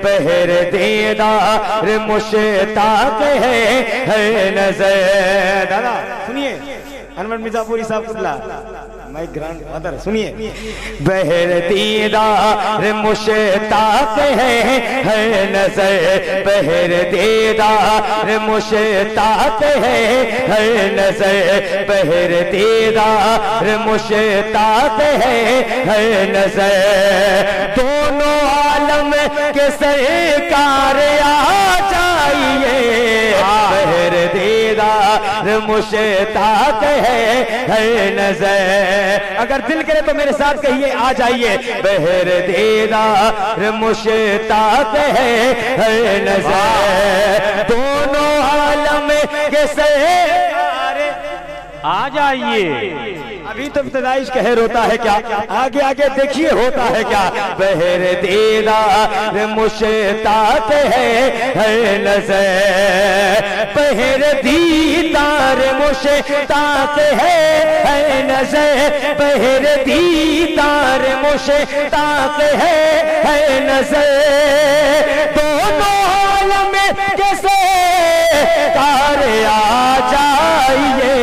बहर दीदार मुश्ताक है नजर। दादा सुनिए, अनवर मिर्जापुरी साहब कुतला माय ग्रैंड फादर, सुनिए। बहर दीदार मुश्ताक है नजर, बहर दीदार मुश्ताक है नजर, बहर दीदार मुश्ताक है नजर। दोनों आलम के सरकार आ जाइए, बहर दीदार मुश्ताक है नजर। अगर दिल करे तो मेरे साथ कहिए आ जाइए, बहर दीदार मुश्ताक है नजर। दोनों आलम के सरकार आ जाइए। अभी तो इब्तिदाई कहर होता है क्या, आगे आगे देखिए होता है क्या। बहर दीदार मुश्ताक है नजर, बहर दीदार मुश्ताक है नजर, बहर दीदार मुश्ताक है नजर। दोनों आलम के सरकार आ जाइए,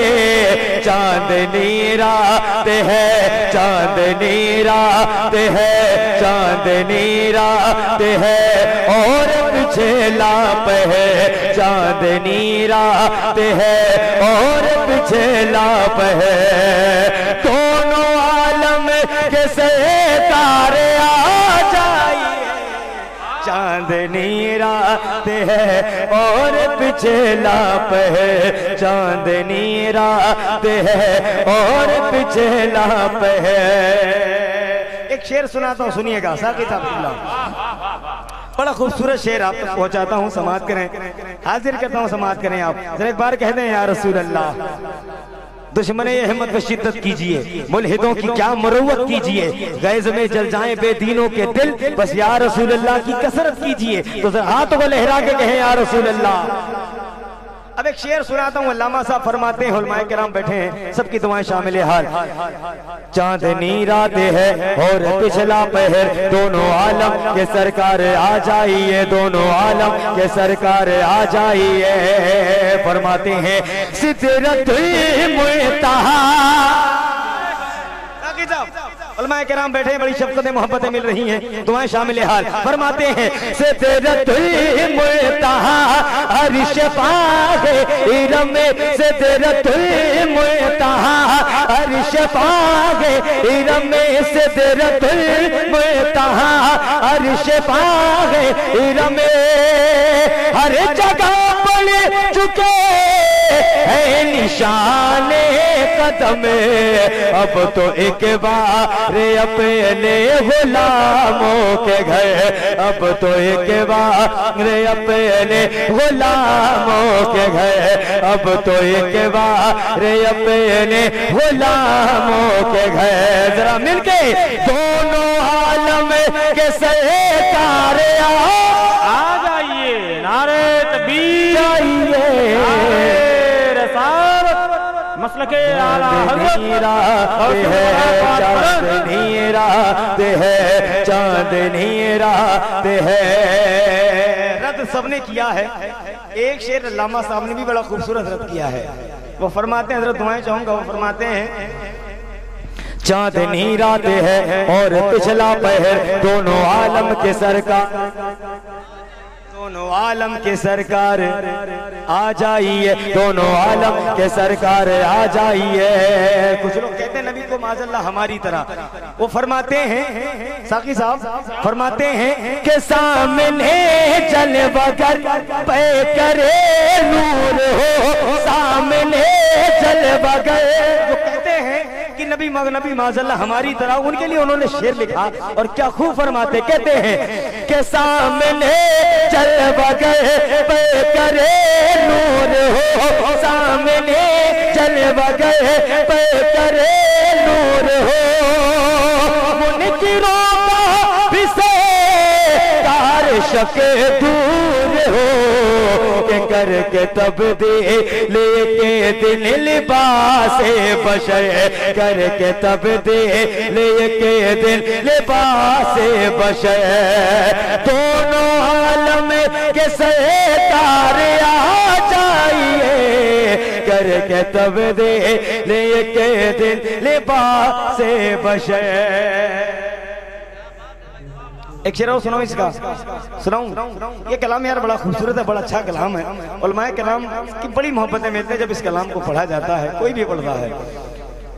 चांदनी रात है, चांदनी रात है, चांदनी रात है और पीछे लाप है, चांदनी रात है और पीछे लाप है। दोनों आलम के सरकार आ जाइए, चांदनी रात है और पीछे लाप है, चांदनी रात है और पीछे लाप है। एक शेर सुनाता हूँ, सुनिएगा साकिब साहब, बड़ा खूबसूरत शेर आप तक पहुंचाता हूँ, समाअत करें, हाजिर करता हूँ, समाअत करें। आप जरा एक बार कह दें या रसूल अल्लाह। दुश्मने हिम्मत व शिद्दत कीजिए, मुल्हिदों की क्या मरुवत कीजिए, गैज़ में जल जाएं बेदीनों के दिल, बस या रसूल अल्लाह की कसरत कीजिए। तो हाथों को लहरा के कहें या रसूल अल्लाह। अब एक शेर सुनाता हूँ, अल्लामा साहब फरमाते हैं, उलमाए किराम बैठे हैं, सबकी दुआएं शामिल हाल। चांदनी रात है और पिछला पहर, दोनों आलम के सरकार आ जाइए, दोनों आलम के सरकार आ जाइए। फरमाते हैं सिदरतुल मुंतहा, उलमाए किराम बैठे, बड़ी शफ़क़तें मोहब्बतें मिल रही हैं, दुआएं शामिल हाल। फरमाते हैं सिदरतुल मुंतहा अर्श पागे इरम, सिदरतुल मुंतहा अर्श पागे इरम, सिदरतुल मुंतहा अर्श पागे इरम। हर जगह पड़ चुके है निशाने कदम, अब तो एक बार अपने गुलामों के घर, अब तो एक बार अपने गुलामों के घर, अब तो एक बार अपने गुलामों के घर। जरा मिलके दोनों आलम के सरकार आ जाइए, नारे तकबीर आइए, मसलके आला हज़रत है, चांदनी रात है, चांदनी रात है। रद्द सबने किया है, एक शेर अल्लामा साहब ने भी बड़ा खूबसूरत रद्द किया है। वो फरमाते हैं, हज़रत दुआएं चाहूंगा, वो फरमाते हैं चांदनी रात है और पिछला पहर, दोनों आलम के सरकार, दोनों आलम के सरकार आ जाइए, दोनों आलम के सरकार आ जाइए। कुछ लोग कहते हैं नबी को माज़अल्लाह हमारी तरह, वो फरमाते हैं साकी साहब फरमाते हैं कि सामने चल बगर पे करे नूर हो, सामने चल बगर। जो कहते हैं कि नबी माज़अल्लाह हमारी तरह, उनके लिए उन्होंने शेर लिखा और क्या खूब फरमाते, कहते हैं कि सामने चल बगैर पे करे नूर हो, सामने चल बगैर पे करे नूर हो। मुनकिरों का भी से कार शक दूर हो, के करके तब्दील लेके दिल लिबास बशर, करके तब्दील लेके दिल लिबास बशर। दोनों के सरकार आ जाइए, करके तब दे ले के दिल लिबास से बशर। एक शेर सुनो, इसका सुनाऊं? ये कलाम यार बड़ा खूबसूरत है, बड़ा अच्छा कलाम है। उलमाए कलाम की बड़ी मोहब्बतें मिलती है जब इस कलाम को पढ़ा जाता है, कोई भी पढ़ता है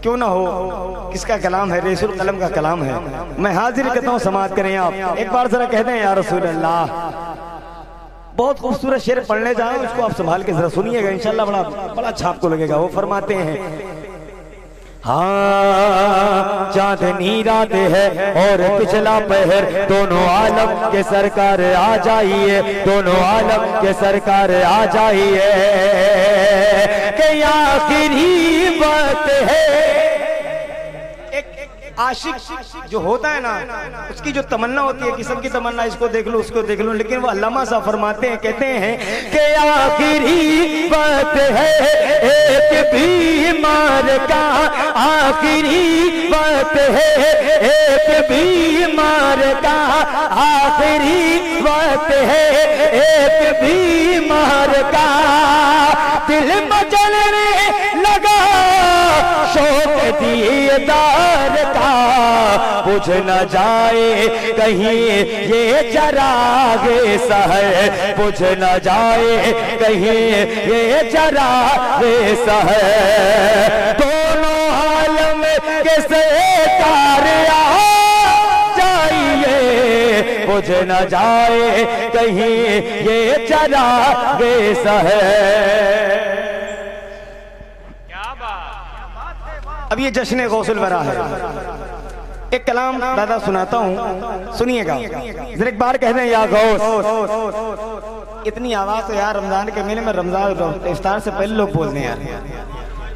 क्यों ना हो। किसका कलाम है? रसूल कलम का कलाम है। मैं हाजिर कहता हूँ, समाअत करें आप। एक बार जरा कहते हैं या रसूल अल्लाह। बहुत खूबसूरत शेर पढ़ने जा रहा हूं, इसको आप संभाल के जरा सुनिएगा, इंशाल्लाह बड़ा अच्छा आपको लगेगा। वो फरमाते हैं, हाँ चांदनी रात है और पिछला पहर, दोनों आलम के सरकार आ जाइए, दोनों आलम के सरकार आ जाइए, कि आखिरी बात है। आशिक जो होता है ना, उसकी जो तमन्ना होती है, किस्म की तमन्ना, इसको देख लो उसको देख लो, लेकिन वो अल्लामा सा फरमाते हैं, कहते हैं कि आखिरी बात है एक बीमार का, आखिरी बात है एक बीमार का, आखिरी बात है एक बीमार का, दिल मचलने लगा शौक दीदार का, बुझ न जाए कहीं ये चरागे सहर, बुझ न जाए कहीं ये चरागे सहर, दोनों आलम के सरकार आ जाइए, बुझ न जाए कहीं ये चरागे सहर। अब ये जश्न गौसुल वरा है। एक कलाम दादा सुनाता हूँ, सुनिएगा जरा एक बार कह दें या गौस। इतनी आवाज तो यार रमजान के महीने में, रमजान इफ्तार से पहले लोग बोलते हैं यार।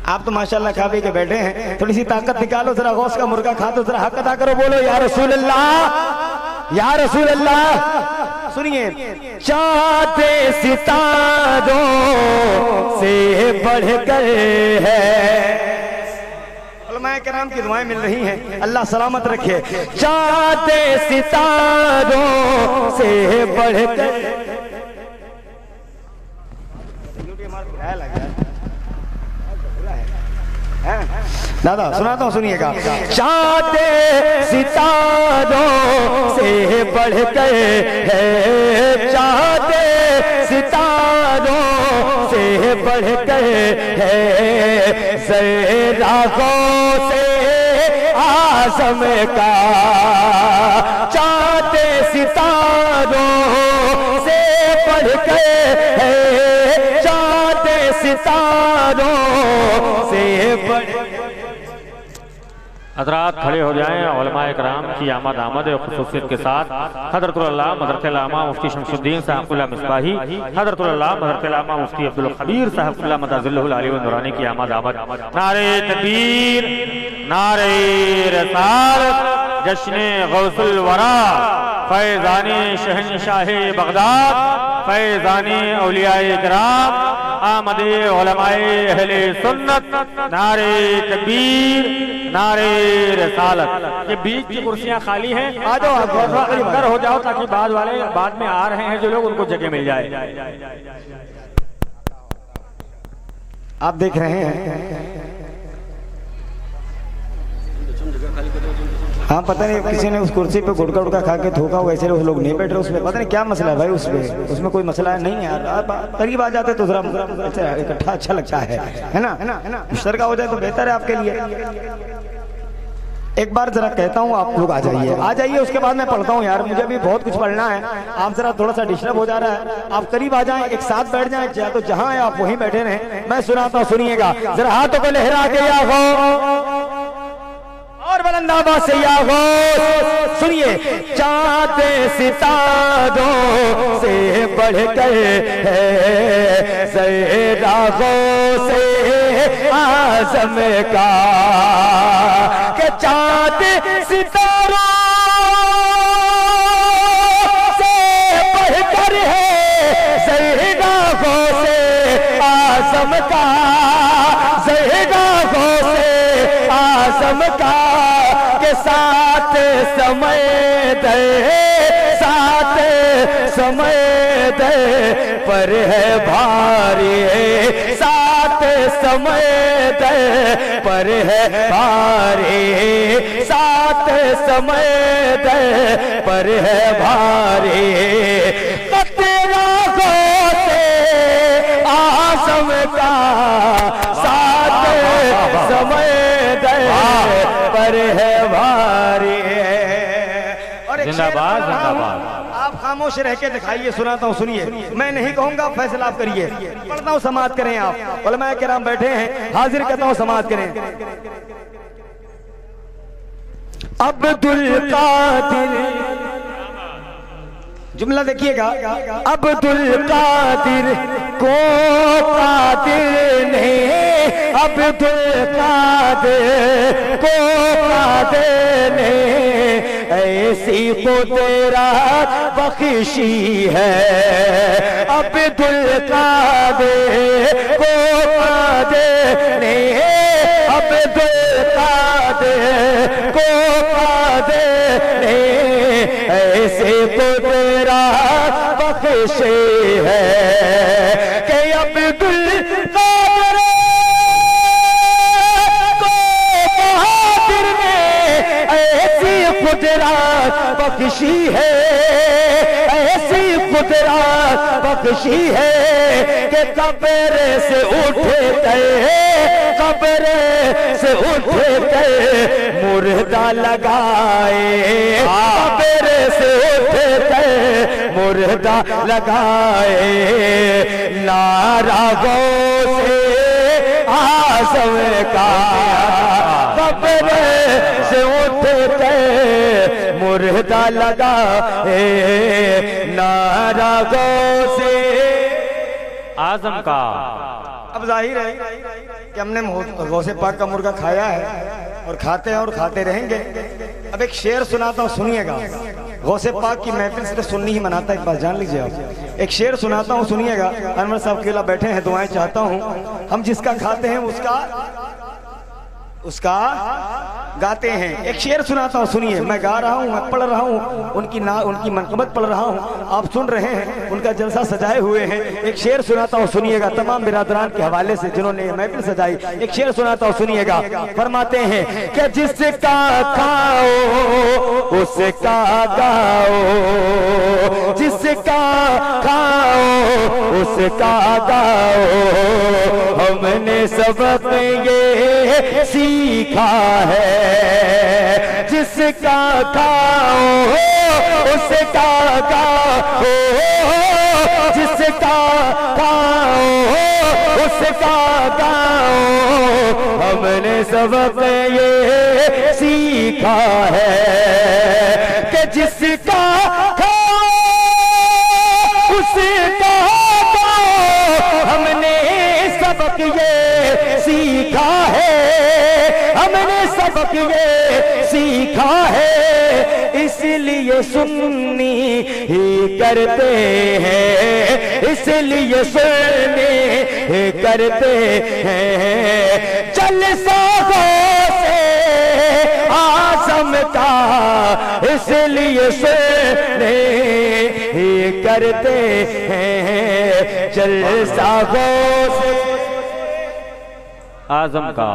आप तो माशाल्लाह खा पी के बैठे हैं, थोड़ी सी ताकत निकालो, जरा गौस का मुर्गा खा तो जरा हक अदा करो, बोलो या रसूल अल्लाह, या रसूल अल्लाह। सुनिए, चाहते सितारों से बढ़कर है, उलमाए किराम की दुआएं मिल रही हैं, अल्लाह सलामत रखे। चाहते सितारों से बढ़कर, दादा सुनाता हूँ, सुनिएगा। चाहते सितारों से बढ़कर है, चाहते सितारों से बढ़कर है, ज़रागों से आज़म का, चाहते सितारों से बढ़कर है, चाहते सितारों से बढ़। हज़रात खड़े हो जाएं, उलमाए किराम की आमद आमद खुसूसियत के साथ हज़रतुल्लाह मदरतुल्लामा मुफ्ती शमसुद्दीन साहबुल्लाह मिसबाही, हज़रतुल्लाह मदरतुल्लामा मुफ्ती अब्दुल खबीर साहबुल्लाह मदाज़िल्लुहुल आली व नूरानी की आमद आमद। नारे तकबीर, नारे रिसालत, जश्न गौसुल वरा, फैज़ाने शहंशाहे बगदाद, फैज़ाने औलियाए किराम, आमदे उलमाए अहले सुन्नत, नारे तकबीर, नारे रिसालत। ये बीच की कुर्सियां खाली हैं, आ जाओ अंदर हो जाओ, ताकि बाद वाले बाद में आ रहे हैं जो लोग, उनको जगह मिल जाए। आप देख रहे हैं, हाँ पता नहीं किसी ने उस कुर्सी पे गुड़का उड़का खा के थूका, वैसे उस लोग नहीं बैठ रहे उसमें, पता नहीं क्या मसला है भाई उसमें कोई मसला नहीं है यार। करीब आ जाते तो जरा इकट्ठा अच्छा लगता है ना, मुश्तरका हो जाए तो बेहतर है आपके लिए। एक बार जरा कहता हूँ, आप लोग आ जाइए, उसके बाद मैं पढ़ता हूँ यार, मुझे भी बहुत कुछ पढ़ना है। आप जरा थोड़ा सा डिस्टर्ब हो जा रहा है, आप करीब आ जाएं, एक साथ बैठ जाएं, या तो जहाँ है आप वहीं बैठे रहें, मैं सुनाता हूँ, सुनिएगा जरा, हाथों को लहरा के या हो और बुलंद आवाज से या हो। सुनिए, चाहते सितारों से बढ़कर है, ज़रागों से आज़म का, के चाहते सितारों से बढ़कर है, ज़रागों से आज़म का, ज़रागों से आज़म का, के साथ समय दे साथ समय दे पर है भारी, साथ समय दे पर है भारी, साथ समय दे पर है भारी। तेरा गोते आसम का साथ समय दे पर है भारी। और एक जिंदाबाद जिंदाबाद। आप खामोश रह के दिखाइए, सुनाता हूँ सुनिए। मैं नहीं कहूंगा, फैसला आप करिए। पढ़ता हूँ, समाप्त करें। आप उलमा किराम बैठे हैं, हाजिर करता हूँ, समाप्त करें। अब्दुल कादिर, जुमला देखिएगा। अब्दुल कादिर को कादिर ने, अब्दुल कादिर को कादिर ने ऐसी कुदरत बख्शी है। अब्दुल कादिर को कादिर ने, अब्दुल कादिर को कादिर ने ऐसे कुदरत बख्शी है कि अब्दुल कादिर को कादिर ने ऐसी कुदरत बख्शी है, ऐसी कुदरत बख्शी है कि कब्र से उठते, कब्र से उठते मुर्दा लगाए, कब्र से उठते मुर्दा लगाए। नारा गो से आसम का, कब्र से उठते मुर्दा लगाए। नारा गो से आजम का। अब जाहिर है कि हमने गौसे पाक का मुर्गा खाया है और खाते हैं और खाते रहेंगे। अब एक शेर सुनाता हूँ, सुनिएगा। गौसे पाक की महफिल सिर्फ सुन्नी ही मनाता है, एक बात जान लीजिए आप। एक शेर सुनाता हूँ, सुनिएगा। अनवर साहब अकेला बैठे हैं, दुआएं चाहता हूँ। हम जिसका खाते हैं उसका गाते हैं। एक शेर सुनाता हूँ, सुनिए। मैं गा रहा हूँ, मैं पढ़ रहा हूँ, उनकी मनकबत पढ़ रहा हूँ, आप सुन रहे हैं, उनका जलसा सजाए हुए हैं। एक शेर सुनाता हूँ, सुनिएगा। तमाम बिरादरान के हवाले से जिन्होंने ये महफिल सजाई, एक शेर सुनाता हूँ, सुनिएगा। फरमाते हैं कि जिसका खाओ उसका गाओ, जिसका खाओ उसका गाओ। हमने सबक ये सीखा है, जिसका खाओ उसका गाओ, जिसका खाओ उसका गाओ। हमने सबक ये सीखा है कि जिसका खाओ उसका गाओ। हमने सबक ये सीखा है, हमने सबक ये सीखा है। इसलिए सुन्नी ही करते हैं, इसलिए सुन्नी ही करते हैं। जलसा से आज़म का, इसलिए सुन्नी ही करते हैं। जलसा से आजम का।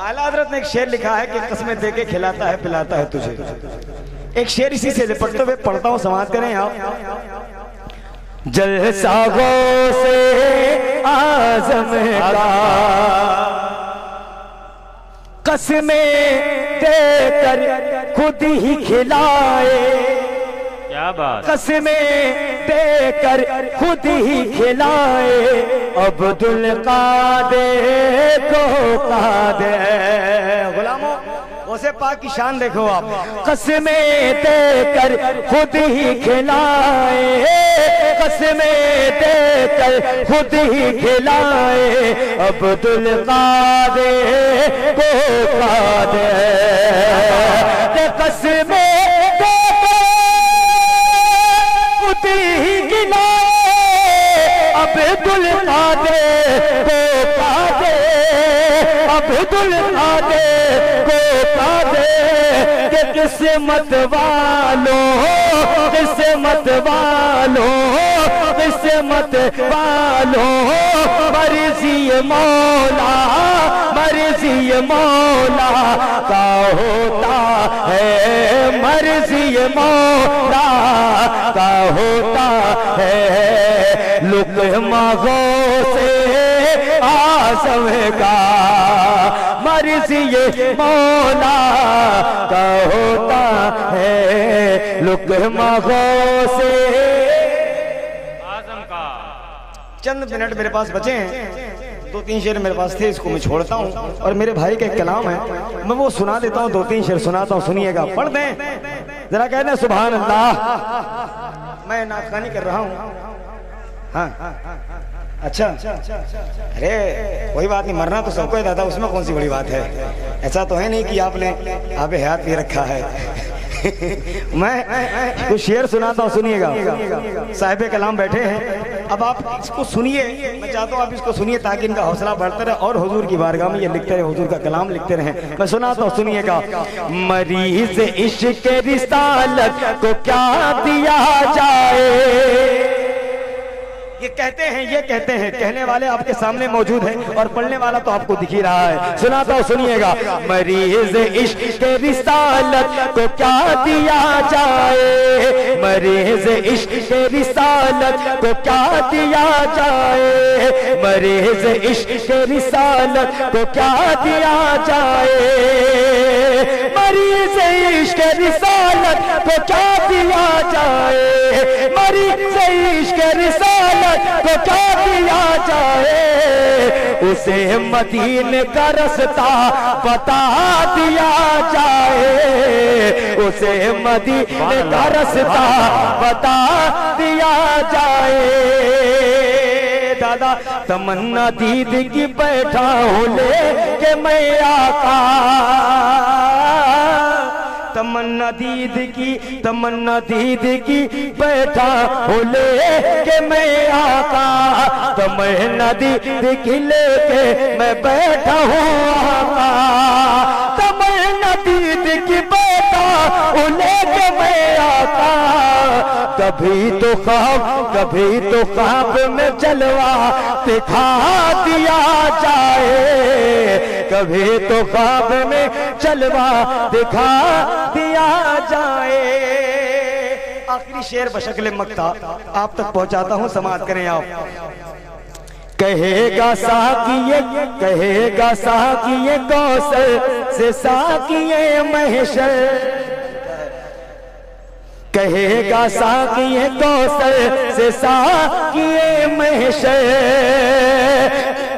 आला हजरत ने एक शेर लिखा है कि कसमें दे के खिलाता है पिलाता है तुझे। एक शेर इसी से पढ़ते हुए पढ़ता हूँ, समाप्त करें आप। जलसा से आज़म का कसमें देकर खुद ही खिलाए, क्या बात। कसमें देकर खुद ही खिलाए। अब्दुल कादिर को कादिर। गुलामों, गौसे पाक की शान देखो आप। कसमें देकर खुद ही खिलाए, कसमें देकर खुद ही खिलाए। अब्दुल कादिर को कादिर। कसमें खुद ही खिलाए। अब्दुल कादिर को कादिर, अब्दुल कादिर को कादिर के किस्मत वालों, किस्मत वालों, किस्मत वालों, मर्जी मौला, मर्जी मौला का होता है, मर्जी मौला का होता है। लुक़मा गौसे आज़म का मर्जी मौला का होता है। लुक़मा गौसे आज़म का। चंद मिनट मेरे पास बचे हैं, 2-3 शेर मेरे पास थे, इसको मैं छोड़ता हूँ और मेरे भाई का एक कलाम है, मैं वो सुना देता हूँ। 2-3 शेर सुनाता हूँ, सुनिएगा, पढ़ दें जरा, कहते हैं सुभान अल्लाह। मैं नाचगानी कर रहा हूँ। हाँ अच्छा, अरे कोई बात नहीं, मरना तो सबको है दादा, उसमें कौन सी बड़ी बात है। ऐसा तो है नहीं कि आपने आबे हयात भी रखा है। मैं कुछ शेर सुनाता हूँ, सुनिएगा। साहिब कलाम बैठे हैं, अब आप इसको सुनिए, मैं चाहता हूँ आप इसको सुनिए ताकि इनका हौसला बढ़ता रहे और हुजूर की बारगाह में ये लिखते रहे, हुजूर का कलाम लिखते रहे। मैं सुनाता हूँ, सुनिएगा। मरीज इश्क रिसालत को क्या दिया जाए, ये कहते हैं, ये कहते हैं, कहने वाले आपके सामने मौजूद हैं और पढ़ने वाला तो आपको दिख ही रहा है। सुनाता हूँ, सुनिएगा। मरीज इश्क के रिसालत को क्या दिया जाए, मरीज इश्क के रिसालत को क्या दिया जाए, मरीज इश्क के रिसालत को क्या दिया जाए, मरीज इश्क रिसालत को क्या दिया जाए, मरीज इश्क रिसालत को क्या दिया जाए, उसे मदीने का रास्ता बता दिया जाए, उसे मदीने का रास्ता बता दिया जाए। दादा तमन्ना दीद की बैठा हूँ लेके मैं आका, तमन्ना दीद की, तमन्ना दीद की बैठा हो लेके मैं आका, तमन्ना दीद की लेके मैं बैठा हूँ आका, तमन्ना दीद की बैठा हो लेके मैं आका। कभी तो ख्वाब में जलवा दिखा दिया जाए, कभी तो ख्वाब में जलवा दिखा दिया जाए। आखिरी शेर बशक्ल मक्ता आप तक पहुंचाता हूं, समाअत करें आप। कहेगा साकिये, कहेगा साकिये कौसर से साकिये महशर, कहेगा साकिये कौसर से साकिये महशर,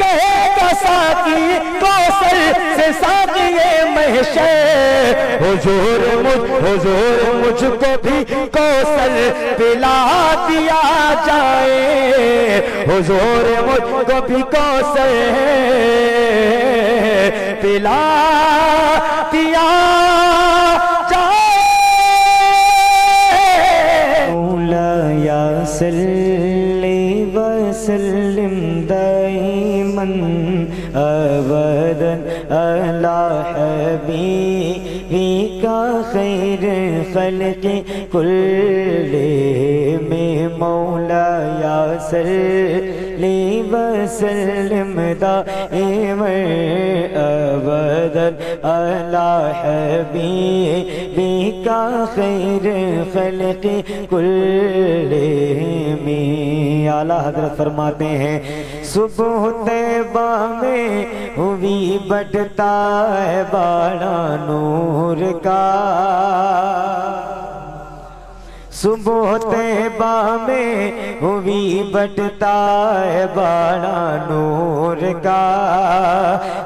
कहेगा साकिये कौसर से साकिये महशर। हुजूर मुझको भी कौसर पिला दिया जाए, हुजूर मुझको भी कौसर पिला दिया जाए। सल्ली वसल्लिम दाइमन अबदन अला हबीबिका खैर खल्क़ि कुल्ले में मौला या सल्ली वसल्लिम दाइमन अबदन अला हबीबिका खैर खल्क़ि कुल्ले में। आला हजरत फरमाते हैं, सुबह तैबा में हुई बढ़ता है बाड़ा नूर का, सुबह तैबा में हुई बढ़ता है बाड़ा नूर का,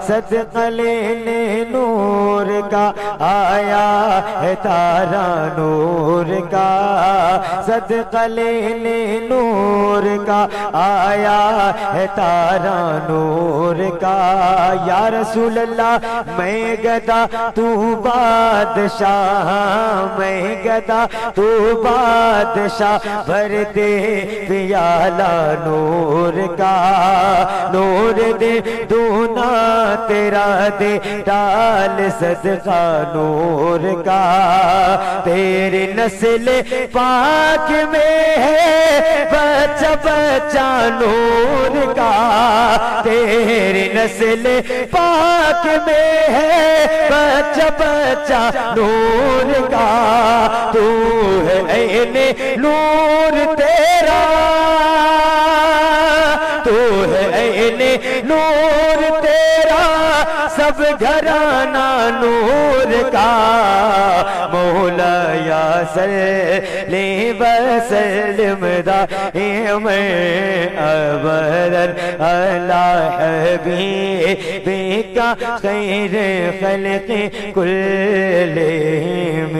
सदक़ा लेने नूर का आया है तारा नूर का, सदक़ा लेने नूर का आया है तारा नूर का। या रसूल अल्लाह मैं गदा तू बादशाह, मैं गदा तू बादशाह, बादशाह भर दे प्याला नूर का, नूर दे दूना तेरा दे डाल सदका नूर का। तेरी नस्ल पाक में है बच्चा बच्चा नूर का, तेरी नस्ल पाक में है बच्चा बच्चा नूर का। तू है ऐने नूर तेरा, तू है ऐने नूर तेरा, सब घराना नूर का। मौला या सल्ली व सल्लिम दाइमन अबदन अला हबीबिका खैर खल्क़ि कुल्लिहिम।